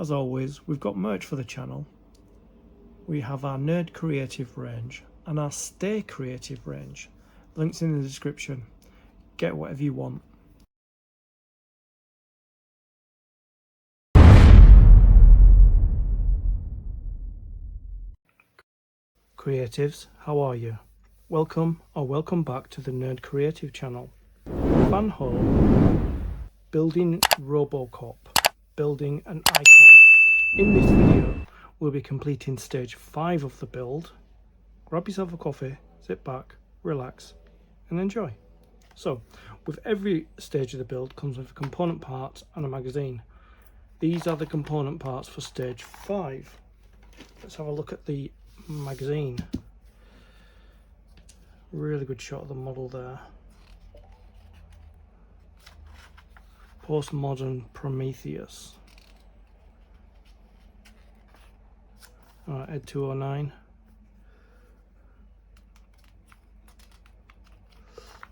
As always, we've got merch for the channel. We have our Nerd Creative range and our Stay Creative range. Links in the description. Get whatever you want. Creatives, how are you? Welcome or welcome back to the Nerd Creative channel. Fanhome, building Robocop, building an icon. In this video, we'll be completing stage 5 of the build. Grab yourself a coffee, sit back, relax, and enjoy. So, with every stage of the build comes with component parts and a magazine. These are the component parts for stage 5. Let's have a look at the magazine. Really good shot of the model there. Postmodern Prometheus. Ed 209.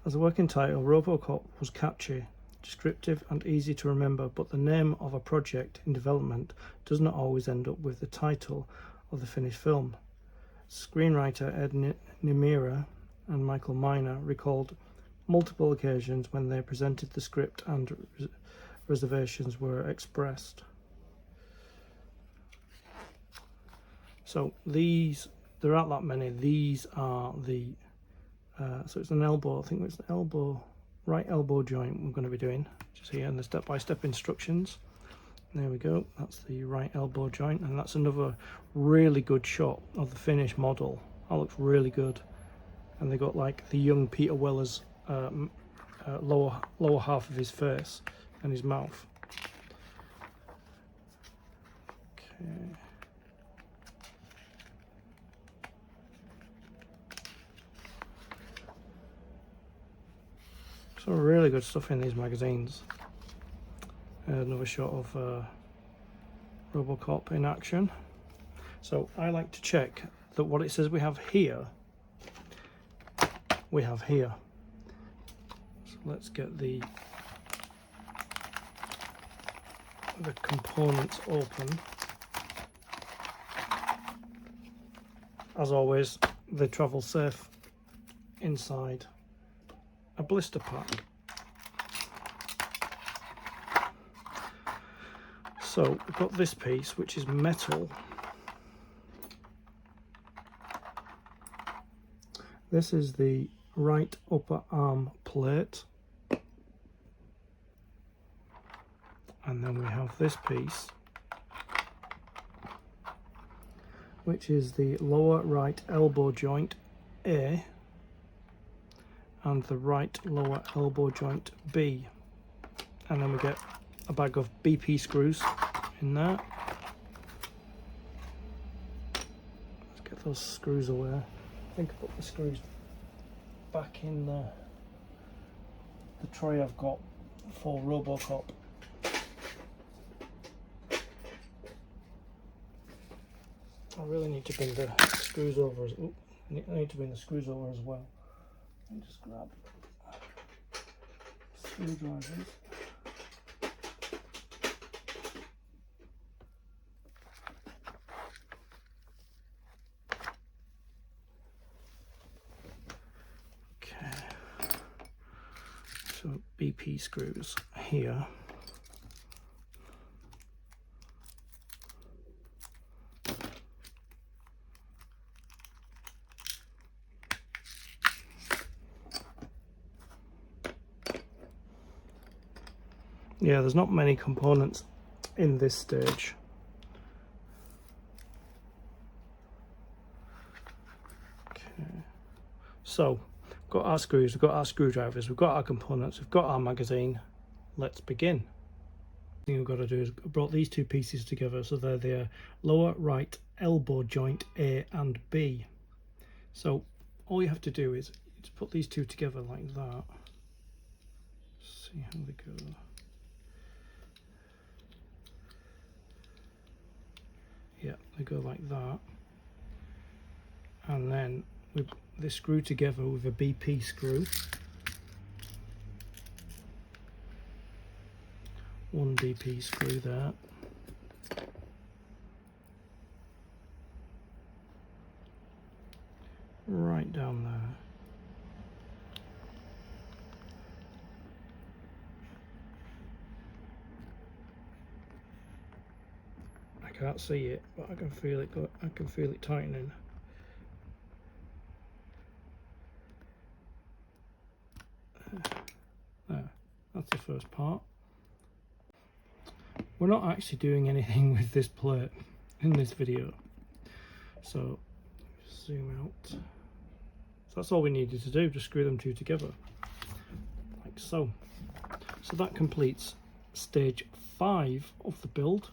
As a working title, Robocop was catchy, descriptive and easy to remember, but the name of a project in development does not always end up with the title of the finished film. Screenwriter Ed Nemira and Michael Miner recalled multiple occasions when they presented the script and reservations were expressed. So these, there aren't that many. These are the so it's an elbow, I think it's the elbow, right elbow joint we're going to be doing, just here in the step-by-step instructions. There we go, that's the right elbow joint, and that's another really good shot of the finished model. That looks really good. And they got like the young Peter Weller's lower half of his face and his mouth. Okay. Some really good stuff in these magazines. Another shot of Robocop in action. So I like to check that what it says we have here, we have here. So let's get the components open. As always, they travel safe inside a blister pack. So we've got this piece, which is metal. This is the right upper arm plate. And then we have this piece, which is the lower right elbow joint A and the right lower elbow joint B. And then we get a bag of BP screws in there. Let's get those screws away. I think I put the screws back in the tray I've got for Robocop. I really need to bring the screws over. I need to bring the screws over as well. And just grab screwdrivers. Okay. So BP screws here. Yeah, there's not many components in this stage. Okay. So, got our screws, we've got our screwdrivers, we've got our components, we've got our magazine. Let's begin. The thing we've got to do is I brought these two pieces together, so they're the lower right elbow joint A and B. So all you have to do is just put these two together like that. See how they go. Yeah, they go like that, and then they screw together with a BP screw. One BP screw there, down there. I can't see it, but I can feel it. I can feel it tightening. There, that's the first part. We're not actually doing anything with this plate in this video, so zoom out. So that's all we needed to do, just screw them two together, like so. So that completes stage 5 of the build.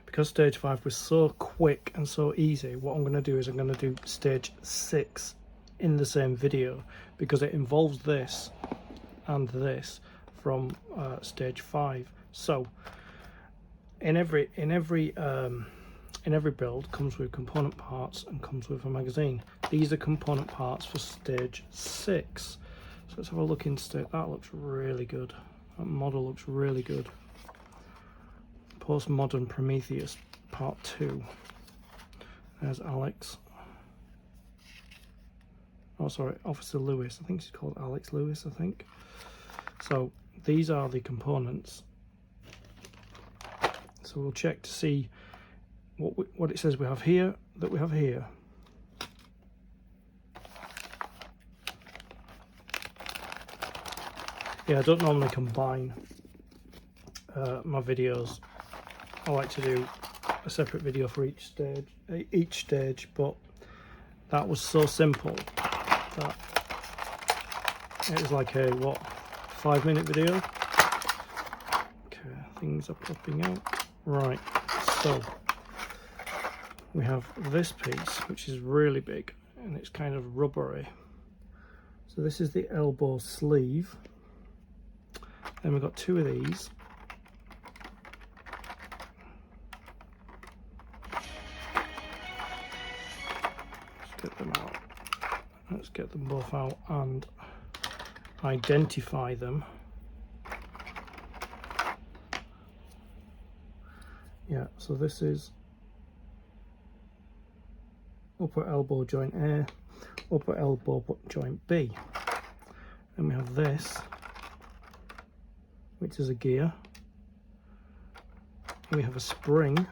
Because stage 5 was so quick and so easy, what I'm going to do is I'm going to do stage 6 in the same video, because it involves this and this from stage 5. So in every build comes with component parts and comes with a magazine. These are component parts for stage 6. So let's have a look in stage. That looks really good. That model looks really good. Postmodern Prometheus Part 2. There's Alex. Oh, sorry, Officer Lewis. I think she's called Alex Lewis, I think. So these are the components. So we'll check to see what it says we have here, that we have here. Yeah, I don't normally combine my videos. I like to do a separate video for each stage, but that was so simple that it was like a 5-minute video. Okay, things are popping out. Right, so we have this piece, which is really big and it's kind of rubbery. So this is the elbow sleeve. Then we've got 2 of these. Get them out. Let's get them both out and identify them. Yeah, so this is upper elbow joint A, upper elbow joint B. Then we have this, which is a gear. We have a spring.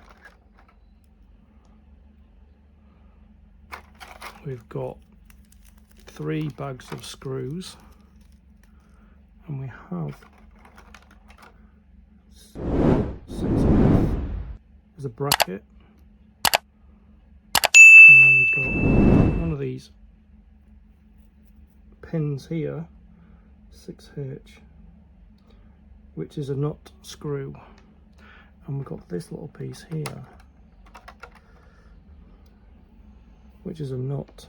We've got 3 bags of screws, and we have 6 there's a bracket, and then we've got one of these pins here, 6H, which is a nut screw, and we've got this little piece here, which is a nut.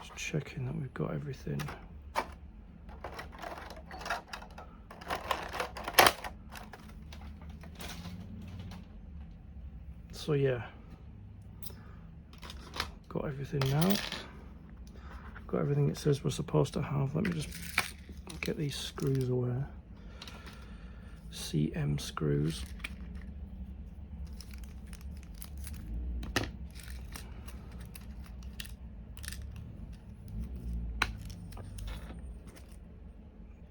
Just checking that we've got everything. So yeah, got everything now. Got everything it says we're supposed to have. Let me just get these screws away. CM screws.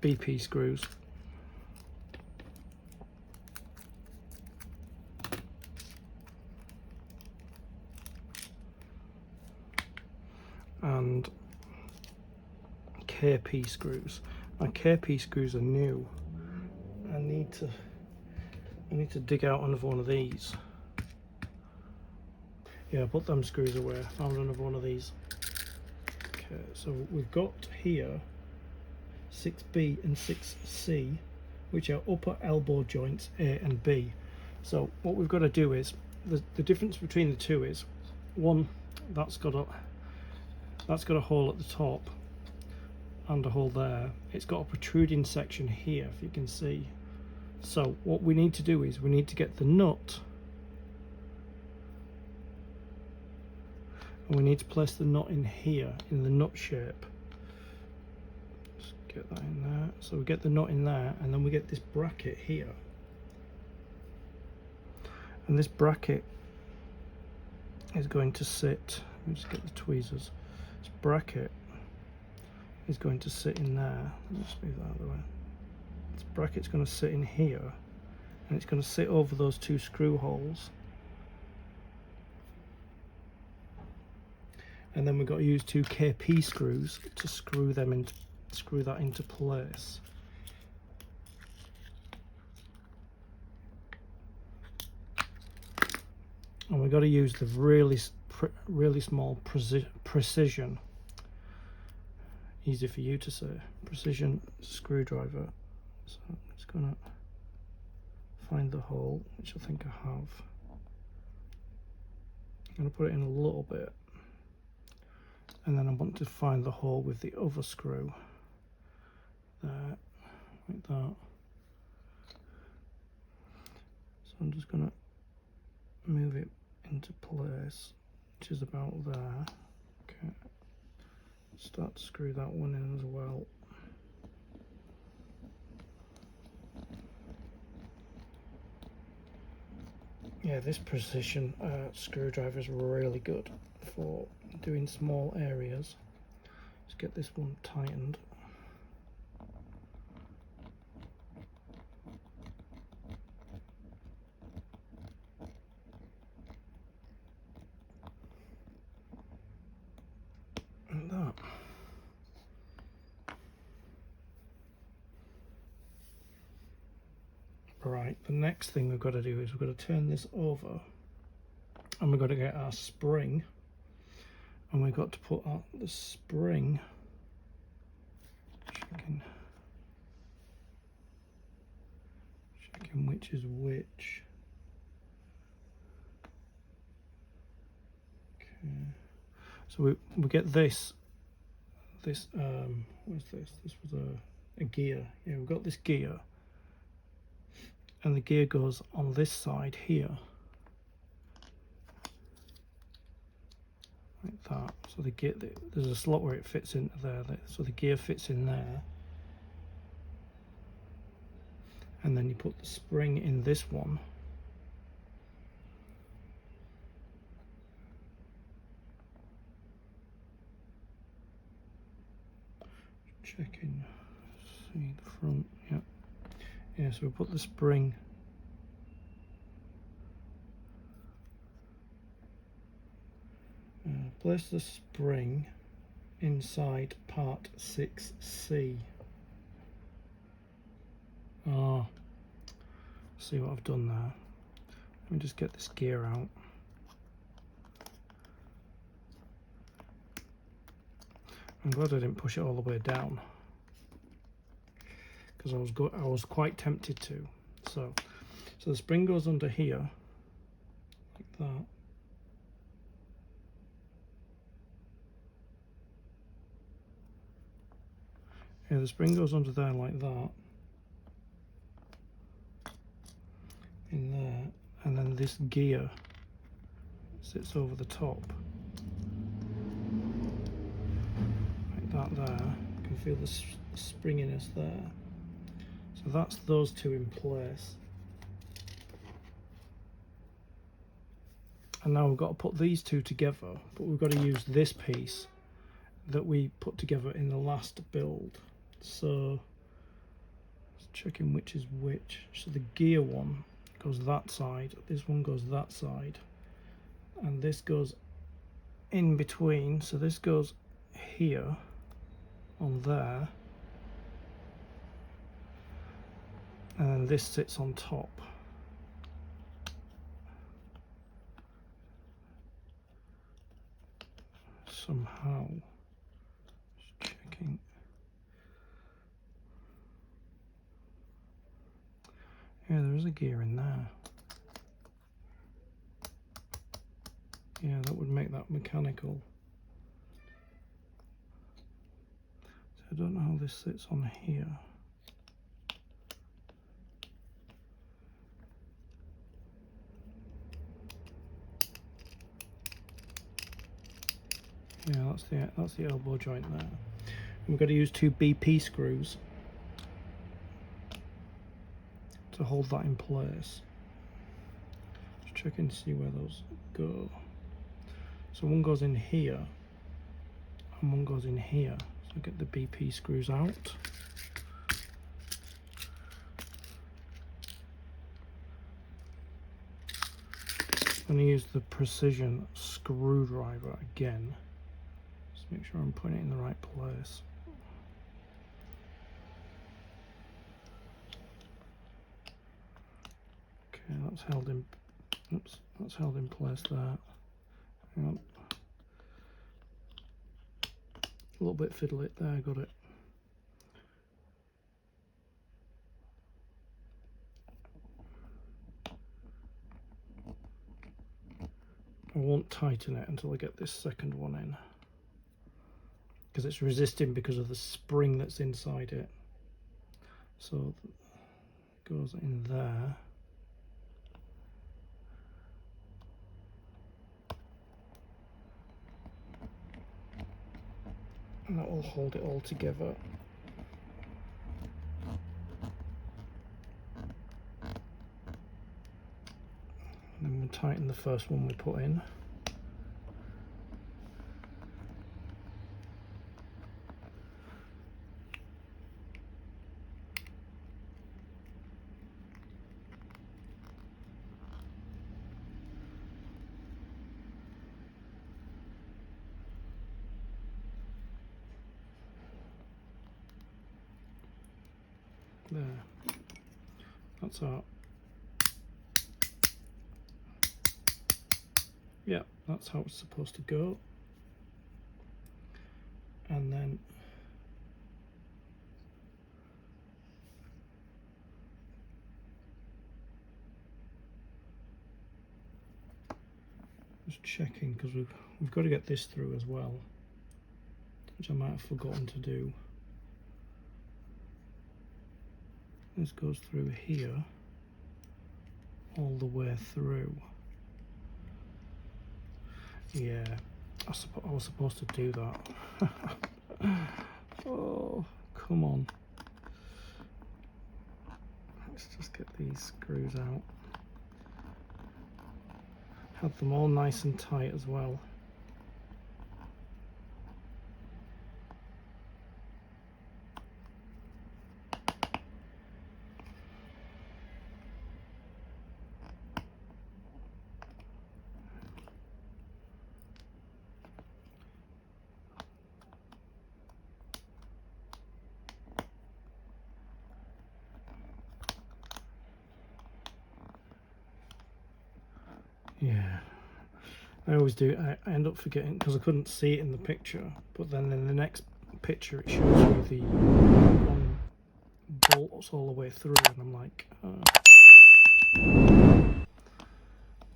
BP screws. And KP screws. My KP screws are new. I need to dig out another one of these. Yeah, I put them screws away. Found another one of these. Okay, so we've got here 6B and 6C, which are upper elbow joints A and B. So what we've got to do is, the difference between the two is, one, that's got a hole at the top and a hole there. It's got a protruding section here, if you can see. So what we need to do is we need to get the nut, and we need to place the nut in here, in the nut shape. Just get that in there. So we get the nut in there, and then we get this bracket here. And this bracket is going to sit, let me just get the tweezers, this bracket is going to sit in there. Let me just move that out of the way. This bracket's going to sit in here, and it's going to sit over those two screw holes. And then we've got to use two KP screws to screw that into place. And we've got to use the really small precision, easy for you to say, precision screwdriver. So I'm just gonna find the hole, which I think I have. I'm gonna put it in a little bit, and then I want to find the hole with the other screw there, like that. So I'm just gonna move it into place, which is about there. Okay, start to screw that one in as well. Yeah, this precision screwdriver is really good for doing small areas. Let's get this one tightened. And that. Right, the next thing we've got to do is we've got to turn this over, and we've got to get our spring, and we've got to put out the spring, checking which is which. Okay, so we get this what's this? This was a gear. Yeah, we've got this gear, and the gear goes on this side here, like that. So the gear, there's a slot where it fits into there, so the gear fits in there, and then you put the spring in this one, checking, see the front, yeah, so we put the spring place the spring inside part 6C. Ah, see what I've done there. Let me just get this gear out. I'm glad I didn't push it all the way down, because I was quite tempted to. So the spring goes under here, like that. Yeah, the spring goes under there like that, in there, and then this gear sits over the top, like that there. You can feel the springiness there. So that's those two in place. And now we've got to put these two together, but we've got to use this piece that we put together in the last build. So checking which is which. So the gear one goes that side, this one goes that side, and this goes in between. So this goes here on there, and then this sits on top. Somehow, just checking. Yeah, there is a gear in there. Yeah, that would make that mechanical. So I don't know how this sits on here. Yeah, that's the elbow joint there. And we've got to use two BP screws to hold that in place. Just checking to see where those go. So one goes in here and one goes in here. So get the BP screws out. I'm going to use the precision screwdriver again. Just make sure I'm putting it in the right place. Okay, that's held in. Oops, that's held in place there. Hang on. A little bit fiddly there. Got it. I won't tighten it until I get this second one in, because it's resisting because of the spring that's inside it. So it goes in there. And that will hold it all together. And then we'll tighten the first one we put in. There. That's our. Yeah, that's how it's supposed to go. And then just checking, because we've got to get this through as well, which I might have forgotten to do. This goes through here all the way through. Yeah, I was supposed to do that. Oh, come on. Let's just get these screws out. Have them all nice and tight as well. Yeah, I always do. I end up forgetting because I couldn't see it in the picture, but then in the next picture it shows you the one bolt all the way through, and I'm like,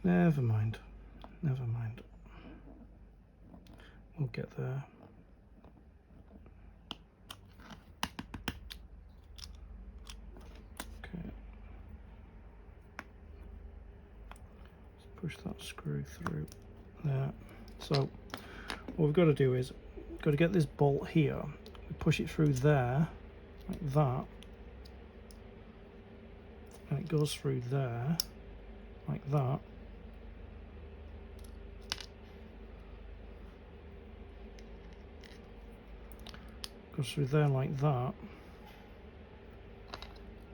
never mind, never mind. We'll get there. Okay. Push that screw through there. So what we've got to do is got to get this bolt here. We push it through there like that, and it goes through there like that. Goes through there like that,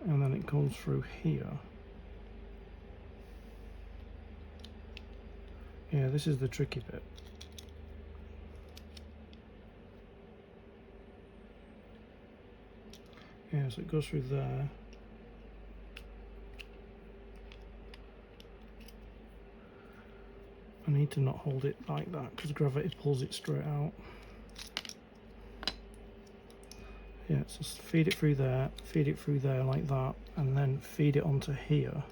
and then it comes through here. Yeah, this is the tricky bit. Yeah, so it goes through there. I need to not hold it like that because gravity pulls it straight out. Yeah, so feed it through there like that, and then feed it onto here.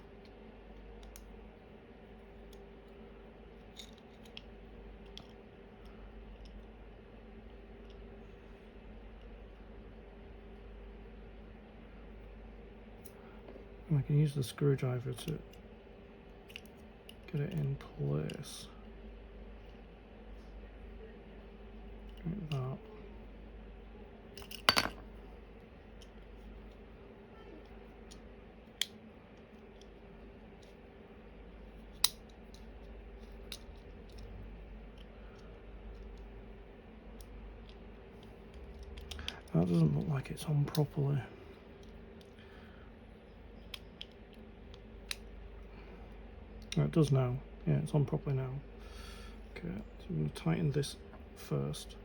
And I can use the screwdriver to get it in place. Like that. That doesn't look like it's on properly. Oh, it does now. Yeah, it's on properly now. Okay, so I'm going to tighten this first.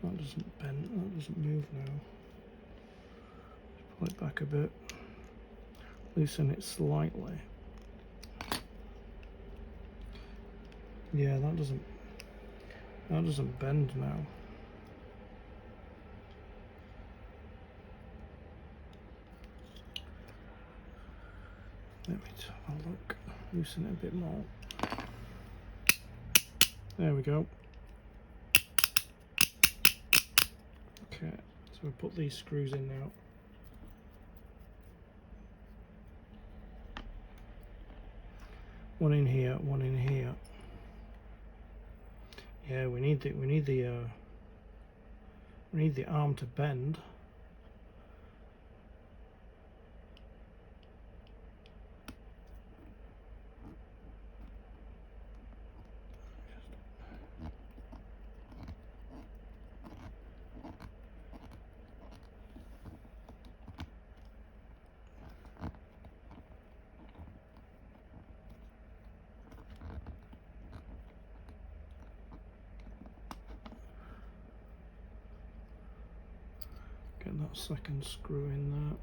That doesn't bend, that doesn't move now. Pull it back a bit, loosen it slightly. Yeah, that doesn't bend now. Let me have a look, loosen it a bit more. There we go. Okay, so we put these screws in now. One in here, one in here. Yeah, we need the arm to bend. Get that second screw in there,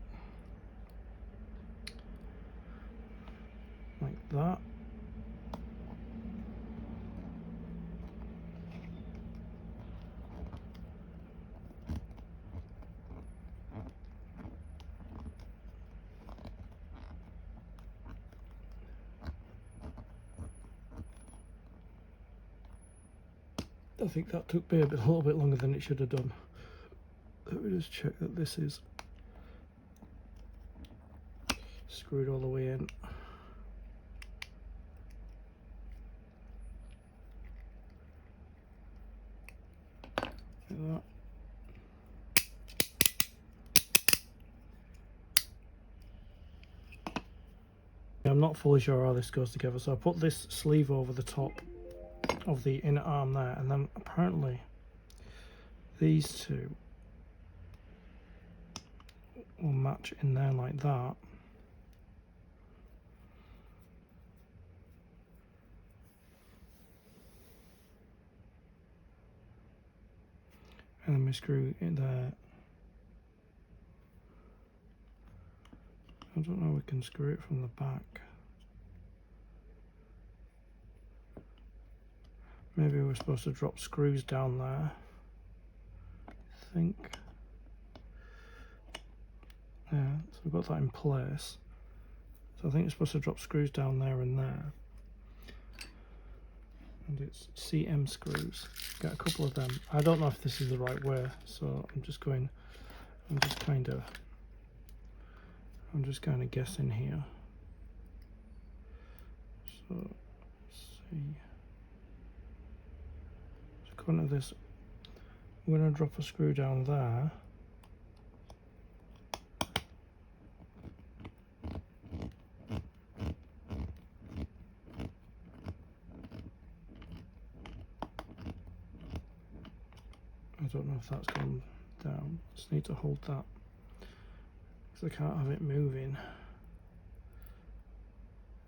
like that. I think that took me a little bit longer than it should have done. Let me just check that this is screwed all the way in. Like that. I'm not fully sure how this goes together, so I put this sleeve over the top of the inner arm there, and then apparently these two will match in there like that. And then we screw it there. I don't know if we can screw it from the back. Maybe we're supposed to drop screws down there, I think. Yeah, so we've got that in place. So I think we're supposed to drop screws down there and there. And it's CM screws. Get a couple of them. I don't know if this is the right way, so I'm just kind of guessing here. So let's see. So according to this, I'm going to drop a screw down there. I don't know if that's gone down. Just need to hold that because I can't have it moving.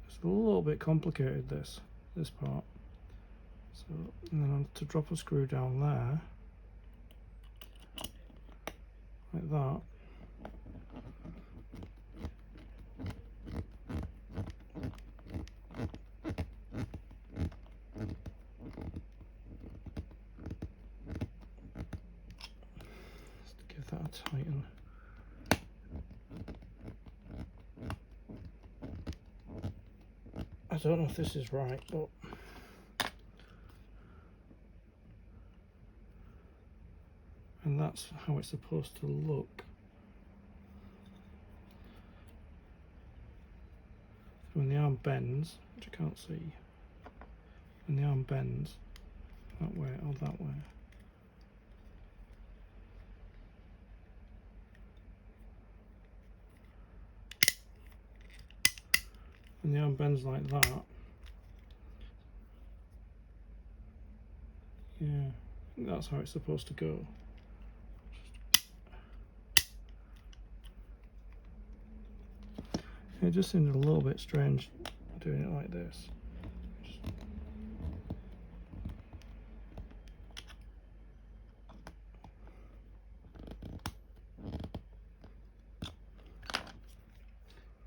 It's a little bit complicated, this part. So, and then I'm to drop a screw down there, like that. Just give that a tighten. I don't know if this is right, but and that's how it's supposed to look. when the arm bends, which I can't see, when the arm bends that way or that way, when the arm bends like that, yeah, I think that's how it's supposed to go. It just seemed a little bit strange doing it like this.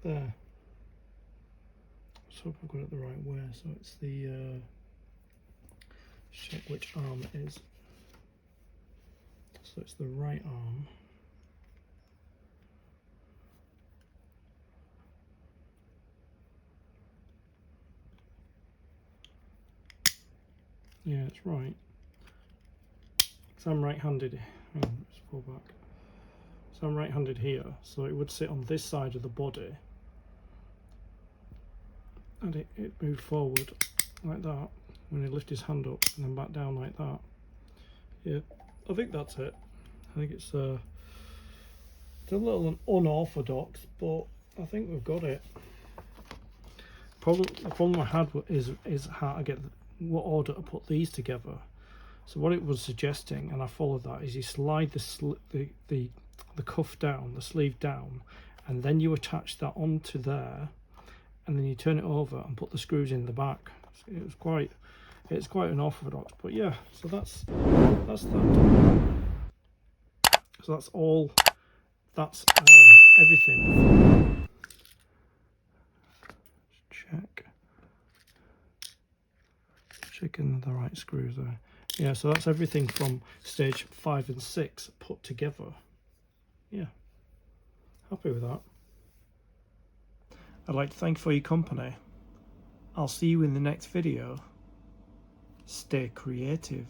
There. Let's hope I've got it the right way. So it's the check which arm it is. So it's the right arm. Yeah, it's right. So I'm right-handed. Let's pull back. So I'm right-handed here, so it would sit on this side of the body, and it moved forward like that when he lifted his hand up, and then back down like that. Yeah, I think that's it. I think it's a little unorthodox, but I think we've got it. The problem I had is how to get what order to put these together. So what it was suggesting, and I followed that, is you slide the cuff down, the sleeve down, and then you attach that onto there, and then you turn it over and put the screws in the back. It's quite unorthodox, but yeah. So that's that. So that's all. That's everything. Checking the right screws there. Yeah, so that's everything from stage 5 and 6 put together. Yeah, happy with that. I'd like to thank you for your company. I'll see you in the next video. Stay creative.